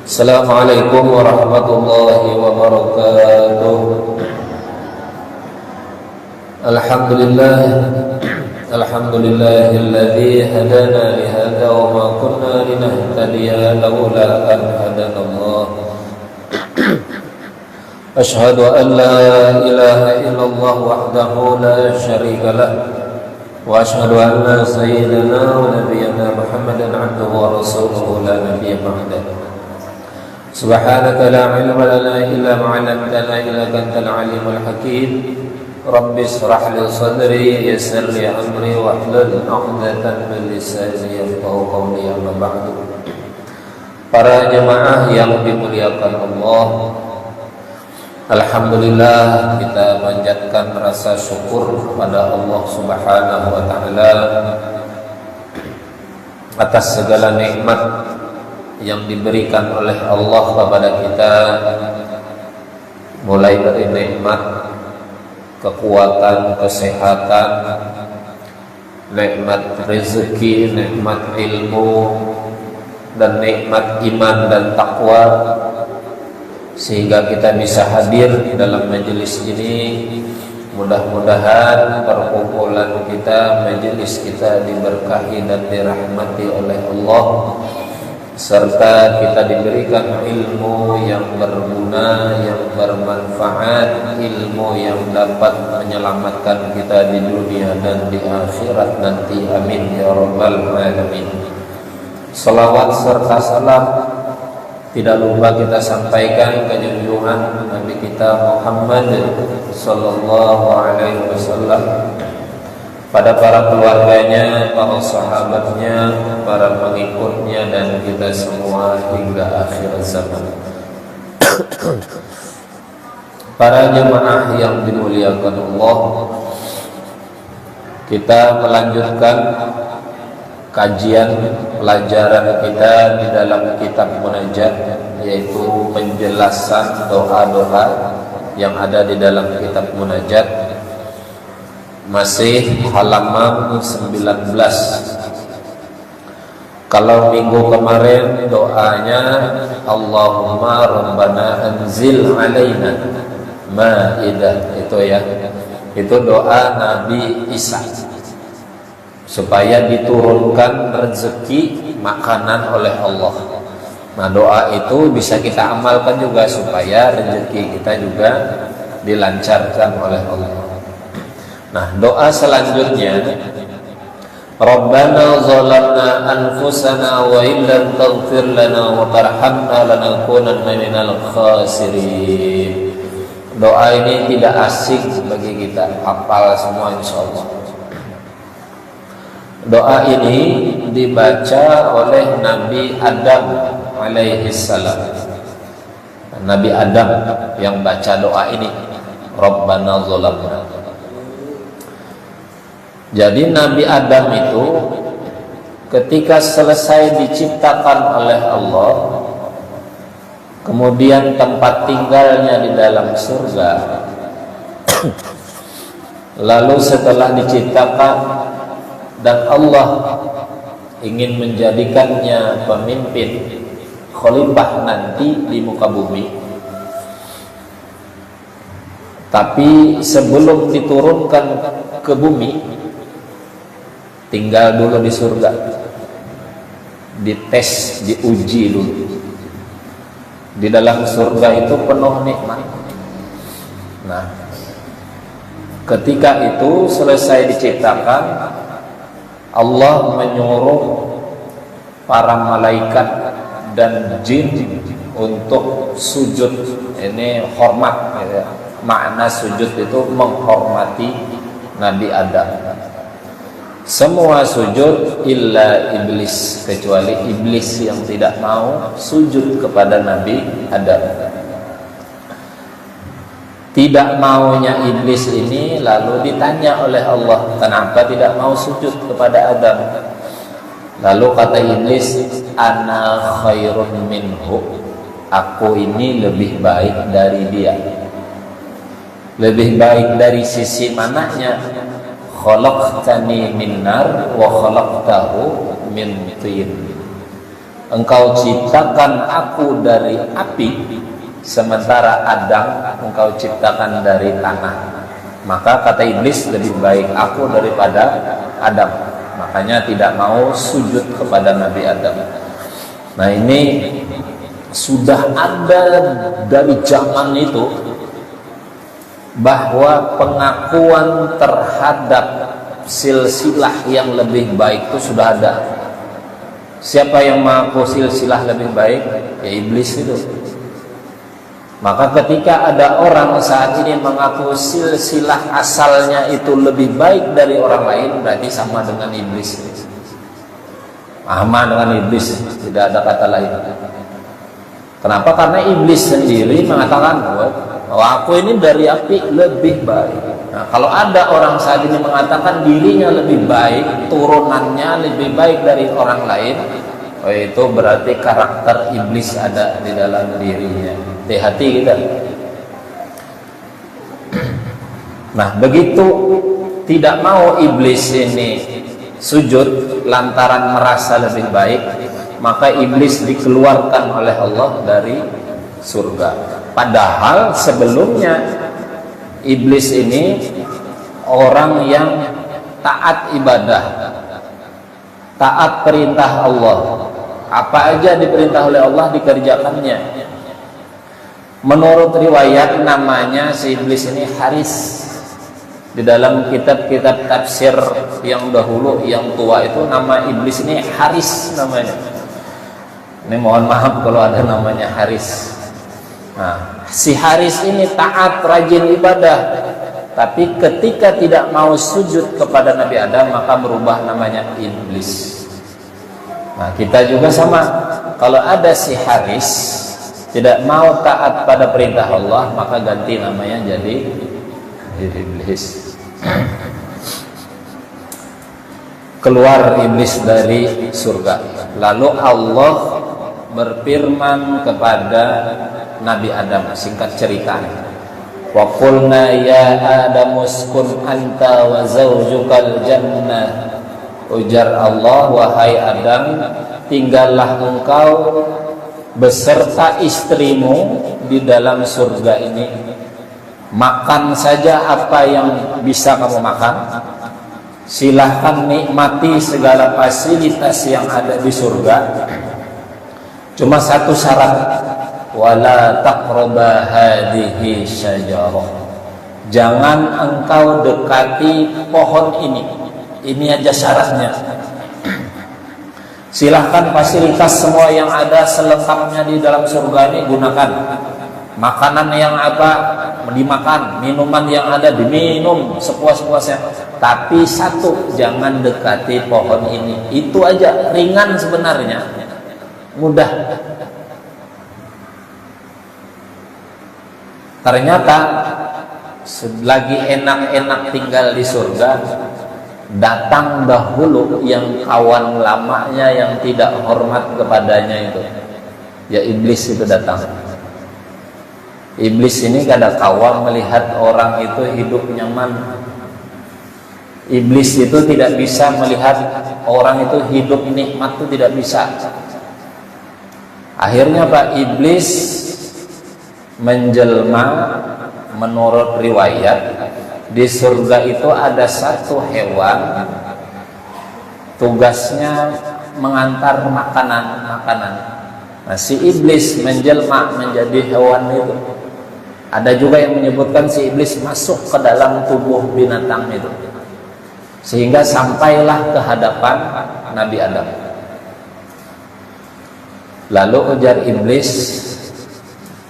Assalamualaikum warahmatullahi wabarakatuh. Alhamdulillahilladzi hadana li hadza wa ma kunna linahtadiya laula an hadanallah. Asyhadu an la ilaha illallah wahdahu la syarika lah wa asyhadu anna sayyidana wa nabiyyana Muhammadan abduhu wa rasuluhu la nabiyya ba'dahu. Subhanaka la ilma lana illa ma 'allamtana innaka antal alimul hakim. Rabbi shrah li sadri yassir li amri wahlul 'uqdatam min lisani yafqahu qawli, amma ba'du. Para jemaah yang dimuliakan Allah, alhamdulillah kita panjatkan rasa syukur kepada Allah Subhanahu wa taala atas segala nikmat yang diberikan oleh Allah kepada kita, mulai dari nikmat kekuatan, kesehatan, nikmat rezeki, nikmat ilmu, dan nikmat iman dan takwa, sehingga kita bisa hadir di dalam majelis ini. Mudah-mudahan perkumpulan kita, majelis kita diberkahi dan dirahmati oleh Allah, serta kita diberikan ilmu yang berguna, yang bermanfaat, ilmu yang dapat menyelamatkan kita di dunia dan di akhirat nanti. Amin ya rabbal alamin. Salawat serta salam tidak lupa kita sampaikan ke junjungan Nabi kita Muhammad sallallahu alaihi wasallam, pada para keluarganya, para sahabatnya, para pengikutnya, dan kita semua hingga akhir zaman. Para jemaah yang dimuliakan Allah, kita melanjutkan kajian pelajaran kita di dalam kitab Munajat, yaitu penjelasan doa-doa yang ada di dalam kitab Munajat. Masih halaman 19. Kalau minggu kemarin doanya Allahumma rabbana anzil alaina ma'idah, itu ya, itu doa Nabi Isa supaya diturunkan rezeki makanan oleh Allah. Nah, doa itu bisa kita amalkan juga supaya rezeki kita juga dilancarkan oleh Allah. Nah, doa selanjutnya, Rabbana zalamna anfusana wa illam taghfir lana wa tarhamna lanakunanna minal khasirin. Doa ini tidak asing bagi kita, hafal semua insyaallah. Doa ini dibaca oleh Nabi Adam alaihi salam. Nabi Adam yang baca doa ini, Rabbana zalamna. Jadi Nabi Adam itu ketika selesai diciptakan oleh Allah, kemudian tempat tinggalnya di dalam surga, lalu setelah diciptakan dan Allah ingin menjadikannya pemimpin khalifah nanti di muka bumi, tapi sebelum diturunkan ke bumi, tinggal dulu di surga, dites, diuji dulu. Di dalam surga itu penuh nikmat. Nah, ketika itu selesai diciptakan, Allah menyuruh para malaikat dan jin untuk sujud. Ini hormat, ya. Makna sujud itu menghormati Nabi Adam. Semua sujud illa iblis, kecuali iblis yang tidak mau sujud kepada Nabi Adam. Tidak maunya iblis ini lalu ditanya oleh Allah, kenapa tidak mau sujud kepada Adam? Lalu kata iblis, ana khairun minhu, aku ini lebih baik dari dia. Lebih baik dari sisi mananya? Khalaqtani min nar wa khalaqtahu min tin. engkau ciptakan aku dari api, sementara Adam engkau ciptakan dari tanah. Maka kata iblis, lebih baik aku daripada Adam. Makanya tidak mau sujud kepada Nabi Adam. Nah, ini sudah ada dari zaman itu, bahwa pengakuan terhadap silsilah yang lebih baik itu sudah ada. Siapa yang mengaku silsilah lebih baik? Ya iblis itu. Maka ketika ada orang saat ini mengaku silsilah asalnya itu lebih baik dari orang lain, berarti sama dengan iblis. Sama dengan iblis, tidak ada kata lain. Kenapa? Karena iblis sendiri mengatakan bahwa aku ini dari api lebih baik. Nah, kalau ada orang saat ini mengatakan dirinya lebih baik, turunannya lebih baik dari orang lain, itu berarti karakter iblis ada di dalam dirinya. Hati-hati kita. Nah, begitu tidak mau iblis ini sujud lantaran merasa lebih baik, maka iblis dikeluarkan oleh Allah dari surga. Padahal sebelumnya iblis ini orang yang taat ibadah, taat perintah Allah. Apa aja diperintah oleh Allah dikerjakannya. Menurut riwayat namanya si iblis ini Haris. Di dalam kitab-kitab tafsir yang dahulu, yang tua itu nama iblis ini Haris namanya. Ini mohon maaf kalau ada namanya Haris. Nah, si Haris ini taat, rajin ibadah, tapi ketika tidak mau sujud kepada Nabi Adam, maka berubah namanya iblis. Nah, kita juga sama. Kalau ada si Haris tidak mau taat pada perintah Allah, maka ganti namanya jadi iblis. Keluar iblis dari surga. Lalu Allah berfirman kepada Nabi Adam, singkat cerita. Wa qulna ya Adam uskun anta wa zawjukal jannah. Ujar Allah, wahai Adam, tinggallah engkau beserta istrimu di dalam surga ini. Makan saja apa yang bisa kamu makan. Silahkan nikmati segala fasilitas yang ada di surga. Cuma satu syarat, wala taqraba hadhihi syajarah. Jangan engkau dekati pohon ini. Ini aja syaratnya. Silahkan fasilitas semua yang ada selengkapnya di dalam surga ini gunakan. Makanan yang apa dimakan, minuman yang ada diminum sepuas-puasnya. Tapi satu, jangan dekati pohon ini. Itu aja, ringan sebenarnya, mudah. Ternyata lagi enak-enak tinggal di surga, datang dahulu yang kawan lamanya yang tidak hormat kepadanya itu, ya iblis itu datang. Iblis ini kada kawan melihat orang itu hidup nyaman. Iblis itu tidak bisa melihat orang itu hidup nikmat, itu tidak bisa. Akhirnya Pak, iblis menjelma. Menurut riwayat di surga itu ada satu hewan, tugasnya mengantar makanan. Nah, si iblis menjelma menjadi hewan itu. Ada juga yang menyebutkan si iblis masuk ke dalam tubuh binatang itu, sehingga sampailah ke hadapan Nabi Adam. Lalu ujar iblis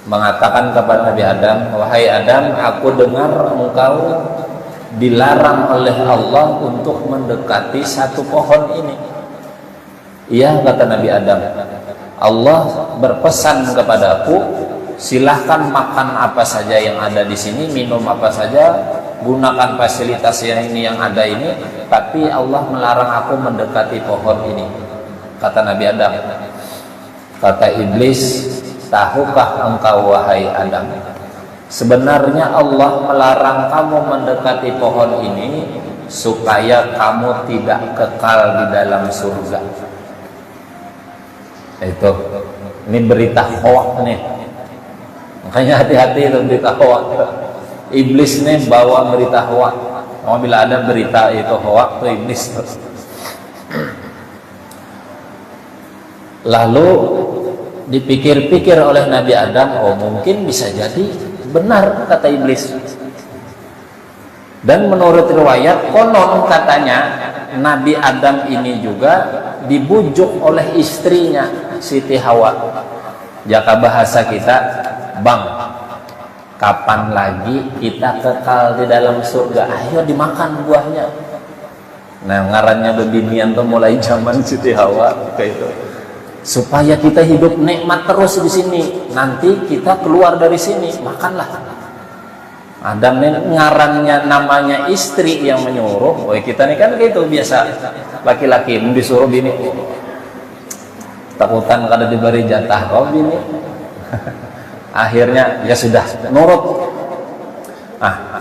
mengatakan kepada Nabi Adam, wahai Adam, aku dengar engkau dilarang oleh Allah untuk mendekati satu pohon ini. Iya, kata Nabi Adam, Allah berpesan kepadaku, silahkan makan apa saja yang ada di sini, minum apa saja, gunakan fasilitas yang ini yang ada ini, tapi Allah melarang aku mendekati pohon ini. Kata Nabi Adam. Kata iblis, tahukah engkau wahai Adam, sebenarnya Allah melarang kamu mendekati pohon ini supaya kamu tidak kekal di dalam surga. Itu ini berita hoak nih, makanya hati-hati itu berita hoak. Iblis nih bawa berita hoak. Bila ada berita itu hoak tuh iblis. Lalu dipikir-pikir oleh Nabi Adam, oh mungkin bisa jadi benar kata iblis. Dan menurut riwayat konon katanya Nabi Adam ini juga dibujuk oleh istrinya Siti Hawa. Jaka bahasa kita, bang, kapan lagi kita kekal di dalam surga? Ayo dimakan buahnya. Nah, ngarannya bebinian tuh mulai zaman Siti Hawa kayak itu. Supaya kita hidup nikmat terus di sini. Nanti kita keluar dari sini, makanlah. Adam ini ngarannya namanya istri yang menyuruh. Oh, kita ini kan gitu biasa. Laki-laki disuruh bini. Takutan kada diberi jatah kau bini. Akhirnya ya sudah nurut.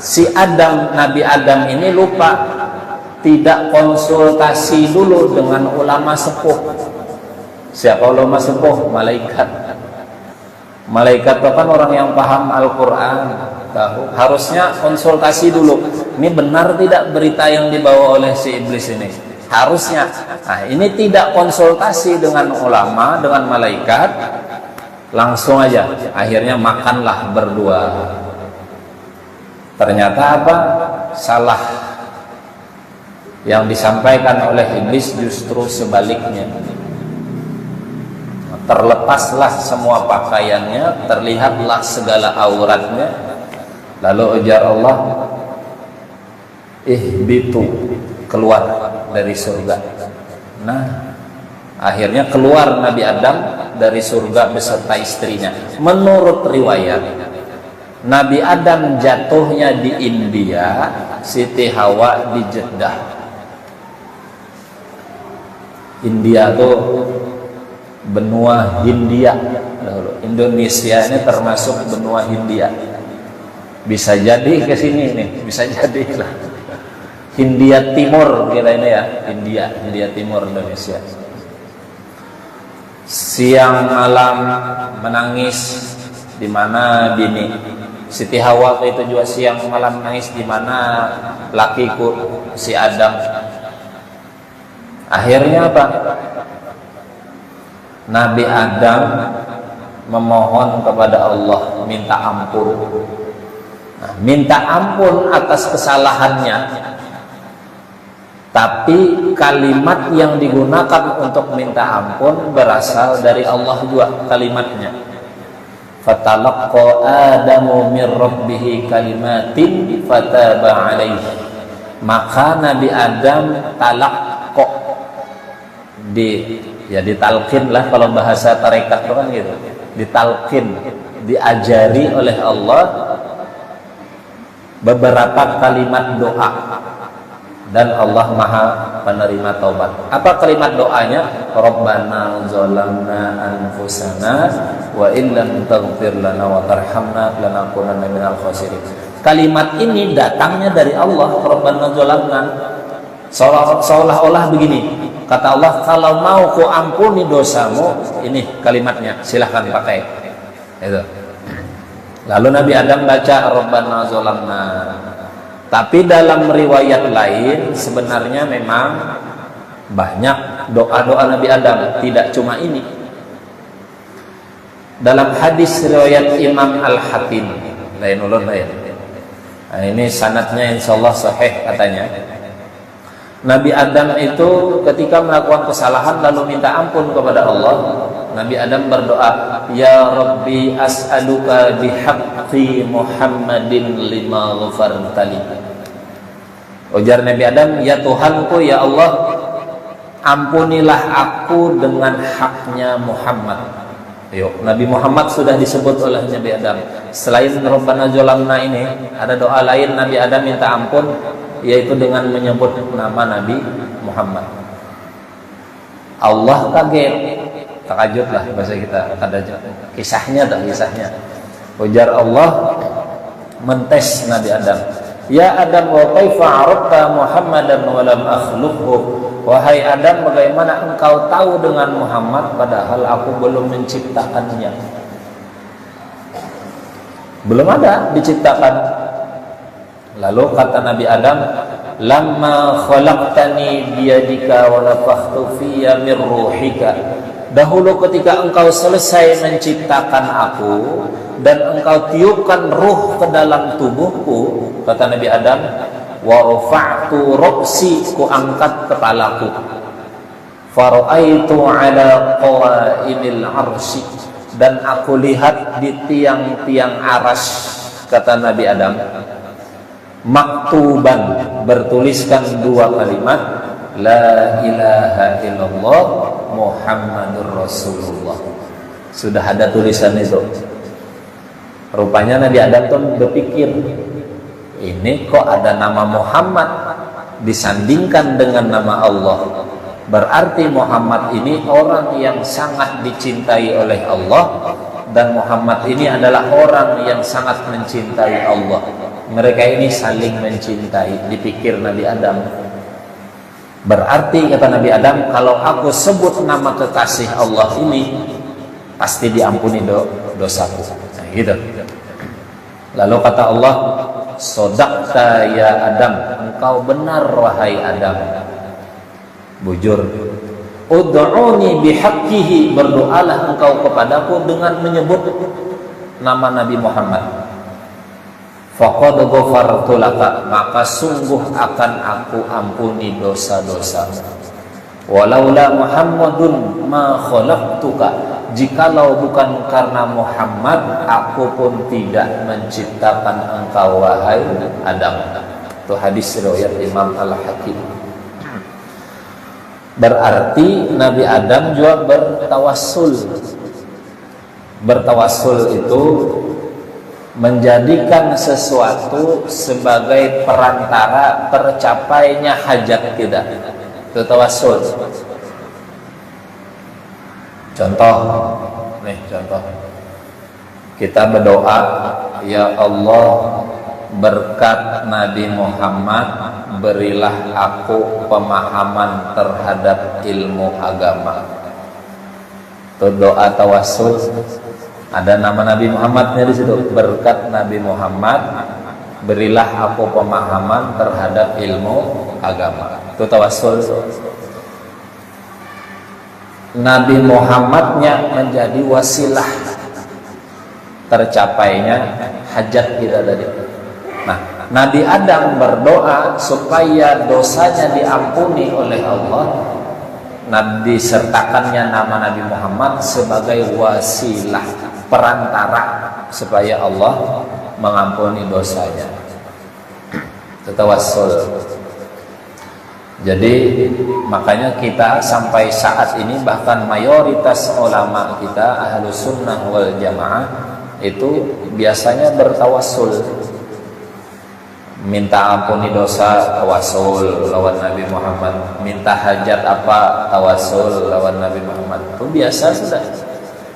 Si Adam, Nabi Adam ini lupa tidak konsultasi dulu dengan ulama sepuh. Siapa ulama sepuh? Malaikat. Malaikat itu kan orang yang paham Al-Quran, tahu. Harusnya konsultasi dulu. Ini benar tidak berita yang dibawa oleh si iblis ini? Harusnya. Nah, ini tidak konsultasi dengan ulama, dengan malaikat, langsung aja. Akhirnya makanlah berdua. Ternyata apa? Salah. Yang disampaikan oleh iblis justru sebaliknya. Terlepaslah semua pakaiannya, terlihatlah segala auratnya. Lalu ujar Allah, ihbitu, keluar dari surga. Nah, akhirnya keluar Nabi Adam dari surga beserta istrinya. Menurut riwayat, Nabi Adam jatuhnya di India, Siti Hawa di Jeddah. India tuh benua Hindia. Indonesia ini termasuk benua Hindia. Bisa jadi ke sini nih, bisa jadi lah. Hindia Timur kira ini ya, Hindia Timur Indonesia. Siang malam menangis di mana bini Siti Hawa itu juga siang malam menangis di mana lakiku si Adam. Akhirnya apa? Nabi Adam memohon kepada Allah, minta ampun. Nah, minta ampun atas kesalahannya. Tapi kalimat yang digunakan untuk minta ampun berasal dari Allah juga kalimatnya. Fatalaqqa Adamu min rabbih kalimatin fataba alaihi. Maka Nabi Adam talaqqa ditalqin lah, kalau bahasa tarekat itu kan gitu, ditalqin, diajari oleh Allah beberapa kalimat doa, dan Allah Maha penerima taubat. Apa kalimat doanya? Rabbana zalamna anfusana wa illam taghfir lana wa tarhamna lanakunanna minal khasirin. Kalimat ini datangnya dari Allah. Rabbana zalamna, seolah-olah begini, kata Allah, kalau mau ku ampuni dosamu, ini kalimatnya, silahkan pakai. Itu. Lalu Nabi Adam baca Rabbana zalamna. Tapi dalam riwayat lain sebenarnya memang banyak doa-doa Nabi Adam, tidak cuma ini. Dalam hadis riwayat Imam Al-Hakim, lain. Nah, ini sanadnya insyaallah sahih katanya. Nabi Adam itu ketika melakukan kesalahan lalu minta ampun kepada Allah, Nabi Adam berdoa, Ya Rabbi as'aluka bihaqqi Muhammadin lima ghafartali. Ujar Nabi Adam, ya Tuhanku, ya Allah, ampunilah aku dengan haknya Muhammad. Yuk, Nabi Muhammad sudah disebut oleh Nabi Adam. Selain Rabbana zalamna ini, ada doa lain Nabi Adam minta ampun, yaitu dengan menyebut nama Nabi Muhammad. Allah kaget, takajud lah bahasa kita, kisahnya. Ujar Allah mentes Nabi Adam, Ya Adam, wa kaifa arafta Muhammadan wa lam akhluqhu? Wahai Adam, bagaimana engkau tahu dengan Muhammad padahal aku belum menciptakannya? Belum ada diciptakan. Lalu kata Nabi Adam, lamma khalaqtani biyadika wa nafakhtu fiyya min ruhika. Dahulu ketika engkau selesai menciptakan aku dan engkau tiupkan ruh ke dalam tubuhku, kata Nabi Adam, wa rafa'tu ra'si, ku angkat kepalaku, fara'aitu ala qawaimil arsy, dan aku lihat di tiang-tiang arasy, kata Nabi Adam, maktuban, bertuliskan dua kalimat, la ilaha illallah Muhammadur Rasulullah. Sudah ada tulisan itu. Rupanya Nabi Adam tuh berpikir, ini kok ada nama Muhammad disandingkan dengan nama Allah, berarti Muhammad ini orang yang sangat dicintai oleh Allah, dan Muhammad ini adalah orang yang sangat mencintai Allah. Mereka ini saling mencintai, dipikir Nabi Adam. Berarti kata Nabi Adam, kalau aku sebut nama kekasih Allah ini, pasti diampuni dosaku. Nah, gitu. Lalu kata Allah, sodaqta ya Adam, engkau benar wahai Adam. Bujur. Ud'uni bihaqqihi, berdoalah engkau kepadaku dengan menyebut nama Nabi Muhammad. Faqad ghafartu laka, maka sungguh akan aku ampuni dosa-dosa. Walaula Muhammadun ma khalaqtuka, jikalau bukan karena Muhammad, aku pun tidak menciptakan engkau wahai Adam. Itu hadis riwayat Imam Al-Hakim. Berarti Nabi Adam juga bertawassul. Bertawassul itu menjadikan sesuatu sebagai perantara tercapainya hajat kita. Itu tawassul. Contoh, nih contoh. Kita berdoa, ya Allah, berkat Nabi Muhammad, berilah aku pemahaman terhadap ilmu agama. Itu doa tawassul. Ada nama Nabi Muhammadnya di situ. Berkat Nabi Muhammad, berilah aku pemahaman terhadap ilmu agama. Itu tawassul. Nabi Muhammadnya menjadi wasilah tercapainya hajat kita tadi. Nah, Nabi Adam berdoa supaya dosanya diampuni oleh Allah. Nabi sertakannya nama Nabi Muhammad sebagai wasilah, perantara supaya Allah mengampuni dosanya. Tawassul. Jadi makanya kita sampai saat ini, bahkan mayoritas ulama kita Ahlus Sunnah wal Jamaah itu biasanya bertawassul, minta ampuni dosa, tawassul lawan Nabi Muhammad. Minta hajat apa, tawassul lawan Nabi Muhammad. Itu biasa sudah.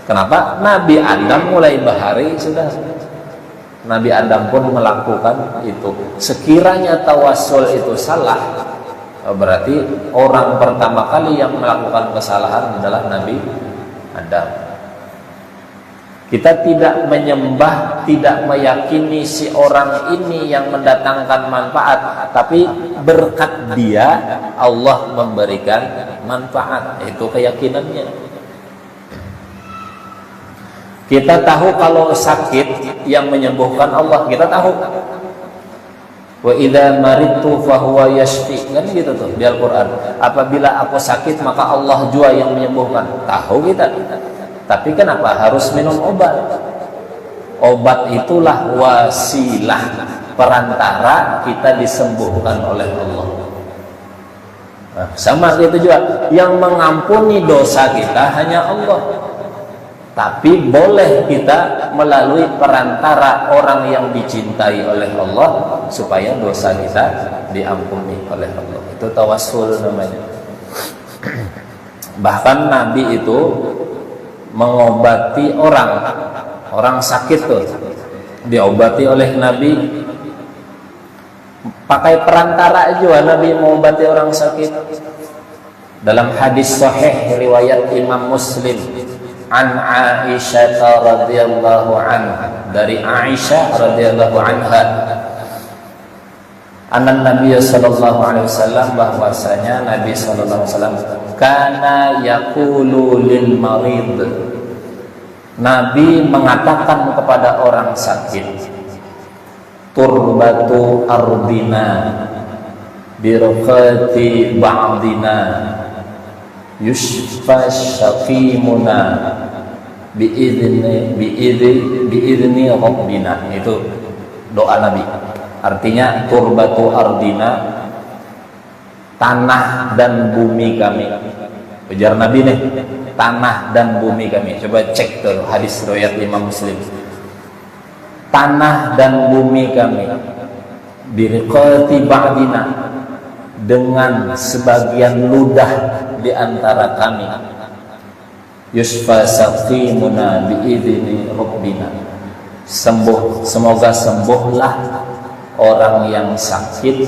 Kenapa? Nabi Adam mulai bahari sudah. Nabi Adam pun melakukan itu. Sekiranya tawassul itu salah, berarti orang pertama kali yang melakukan kesalahan adalah Nabi Adam. Kita tidak menyembah, tidak meyakini si orang ini yang mendatangkan manfaat, tapi berkat dia Allah memberikan manfaat. Itu keyakinannya. Kita tahu kalau sakit yang menyembuhkan Allah, kita tahu. Wa idza maridtu fahuwa yashfi, kan gitu tuh di Al-Qur'an. Apabila aku sakit maka Allah jua yang menyembuhkan. Tahu kita. Tapi kenapa harus minum obat? Obat itulah wasilah, perantara kita disembuhkan oleh Allah. Nah, sama itu juga, yang mengampuni dosa kita hanya Allah. Tapi boleh kita melalui perantara orang yang dicintai oleh Allah supaya dosa kita diampuni oleh Allah. Itu tawassul namanya. Bahkan Nabi itu mengobati orang sakit tuh, diobati oleh Nabi. pakai perantara juga Nabi mengobati orang sakit. Dalam hadis sahih riwayat Imam Muslim, an Aisyah radhiyallahu anha, dari Aisyah radhiyallahu anha, anna Nabi sallallahu alaihi wasallam, bahwasanya Nabi sallallahu alaihi wasallam kana yaqulu lil marid, Nabi mengatakan kepada orang sakit, turbatu ardina birqati ba'dina yushfa syaqimuna biidni rabbina. Itu doa Nabi. Artinya turbatu ardina, tanah dan bumi kami. Ujar Nabi nih, tanah dan bumi kami. Coba cek tuh hadis riwayat Imam Muslim. Tanah dan bumi kami, birqati ba'dina, dengan sebagian ludah di antara kami, yusfa saqimuna biidzni rabbina, semoga sembuhlah orang yang sakit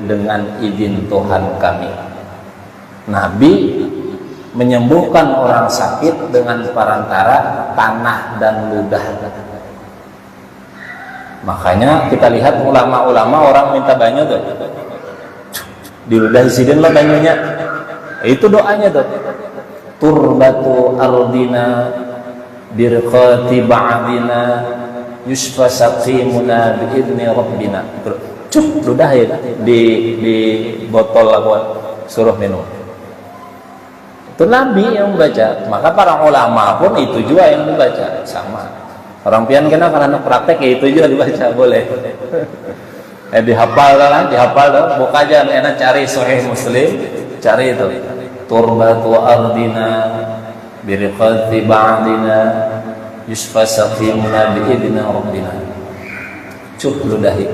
dengan izin Tuhan kami. Nabi menyembuhkan orang sakit dengan perantara tanah dan ludah. Makanya kita lihat ulama-ulama, orang minta banyak tuh, diludahi sidin lo banyunya, itu doanya tuh, turbatu ardina birqati ba'dina yusfa saqimuna biidni rabbina. Cuk, ludah ya di botol aku suruh minum. Itu Nabi yang membaca. Maka para ulama pun itu juga yang dibaca sama. Orang pian kena karena praktek ya itu juga dibaca, boleh. Dihafal dah, buka aja enak cari Sahih Muslim, cari itu. Turbatu ardina birqati ba'dina yusfa saqimuna biidni rabbina. Cuk, ludahi.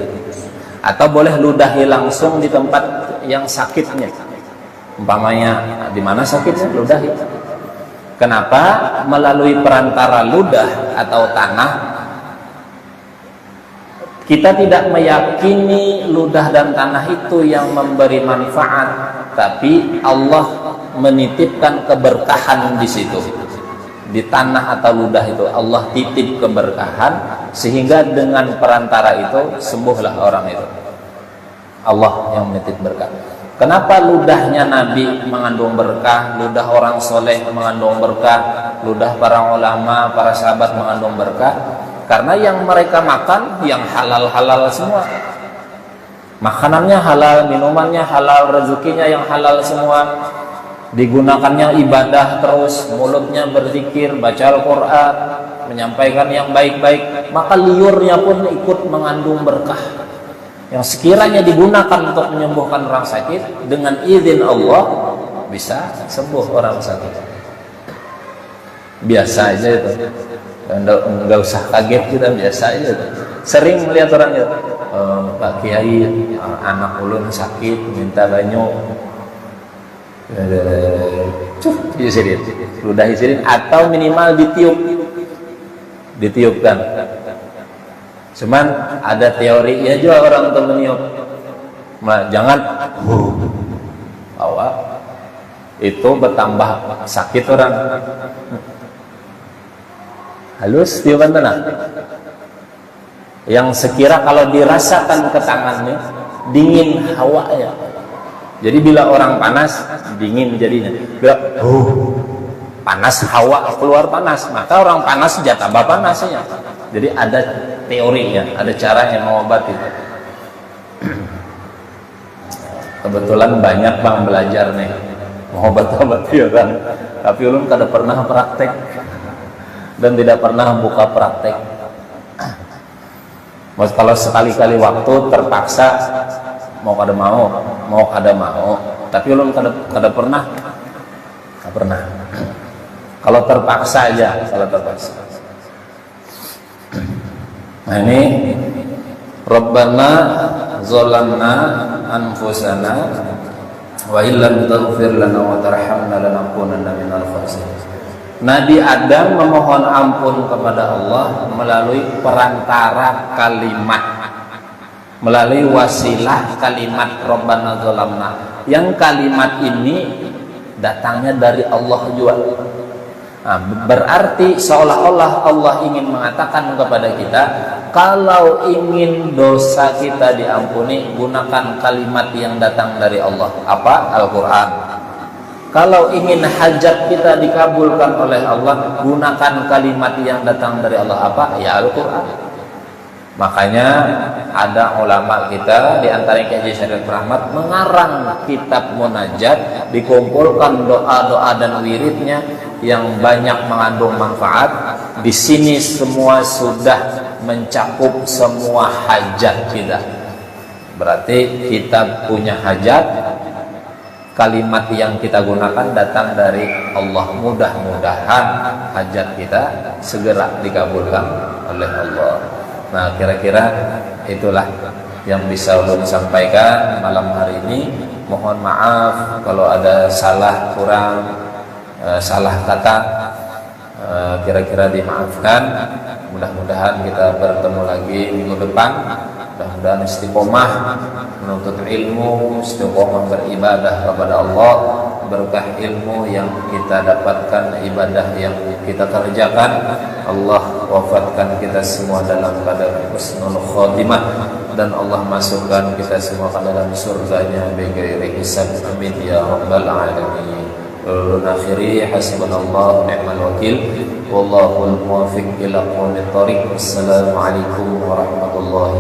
Atau boleh ludahi langsung di tempat yang sakitnya. Umpamanya di mana sakitnya, ludahi. Kenapa? Melalui perantara ludah atau tanah, kita tidak meyakini ludah dan tanah itu yang memberi manfaat, tapi Allah menitipkan keberkahan di situ. Di tanah atau ludah itu Allah titip keberkahan, sehingga dengan perantara itu sembuhlah orang itu. Allah yang menitip berkah. Kenapa ludahnya Nabi mengandung berkah, ludah orang soleh mengandung berkah, ludah para ulama, para sahabat mengandung berkah? Karena yang mereka makan yang halal-halal semua. Makanannya halal, minumannya halal, rezekinya yang halal semua. Digunakannya ibadah terus, mulutnya berzikir, baca Al-Quran, menyampaikan yang baik-baik, maka liurnya pun ikut mengandung berkah yang sekiranya digunakan untuk menyembuhkan orang sakit, dengan izin Allah bisa sembuh orang sakit. Biasa aja itu, nggak usah kaget, kita biasa aja itu. Sering melihat orang itu, Pak Kiai, anak ulun sakit minta banyu, disirin, ludah disirin, atau minimal ditiupkan. Cuman ada teorinya juga orang untuk meniup. Jangan awal itu bertambah sakit orang. Halus tiupan tenang. Yang sekira kalau dirasakan ke tangannya dingin hawanya. Jadi bila orang panas dingin jadinya. Bila panas hawa keluar panas, maka orang panas jatah panasnya. Jadi ada teorinya, ada caranya mengobati. Kebetulan banyak bang belajar nih mengobat-obati orang, tapi ulun kada pernah praktek dan tidak pernah buka praktek. Mas kalau sekali-kali waktu terpaksa mau kada mau, tapi ulun kada pernah. Kalau terpaksa aja, kalau terpaksa. Nah ini Rabbana zalamna anfusana wa illam taghfir lana wa tarhamna lanakunanna minal khasirin. Nabi Adam memohon ampun kepada Allah melalui perantara kalimat, melalui wasilah kalimat Rabbana Zalamna, yang kalimat ini datangnya dari Allah juga. Nah, berarti seolah-olah Allah ingin mengatakan kepada kita, kalau ingin dosa kita diampuni, gunakan kalimat yang datang dari Allah. Apa? Al-Quran. Kalau ingin hajat kita dikabulkan oleh Allah, gunakan kalimat yang datang dari Allah. Apa? Ya Al-Quran. Makanya ada ulama kita di antara Kiai Syarif Rahmat mengarang kitab munajat, dikumpulkan doa-doa dan wiridnya yang banyak mengandung manfaat. Di sini semua sudah mencakup semua hajat kita. Berarti kita punya hajat, kalimat yang kita gunakan datang dari Allah. Mudah-mudahan hajat kita segera dikabulkan oleh Allah. Nah, kira-kira itulah yang bisa ulun sampaikan malam hari ini. Mohon maaf kalau ada salah, kurang, salah kata, kira-kira dimaafkan. Mudah-mudahan kita bertemu lagi minggu depan. Mudah-mudahan istiqomah menuntut ilmu, istiqomah beribadah kepada Allah, berkah ilmu yang kita dapatkan, ibadah yang kita kerjakan. Allah wafatkan kita semua dalam keadaan husnul khotimah, dan Allah masukkan kita semua ke dalam surganya bighairi hisab. Amin ya rabbal alamin. Akhiri hasbunallahu ni'mal wakil, wallahul muwaffiq ila aqwamit thoriq. Wassalamualaikum warahmatullahi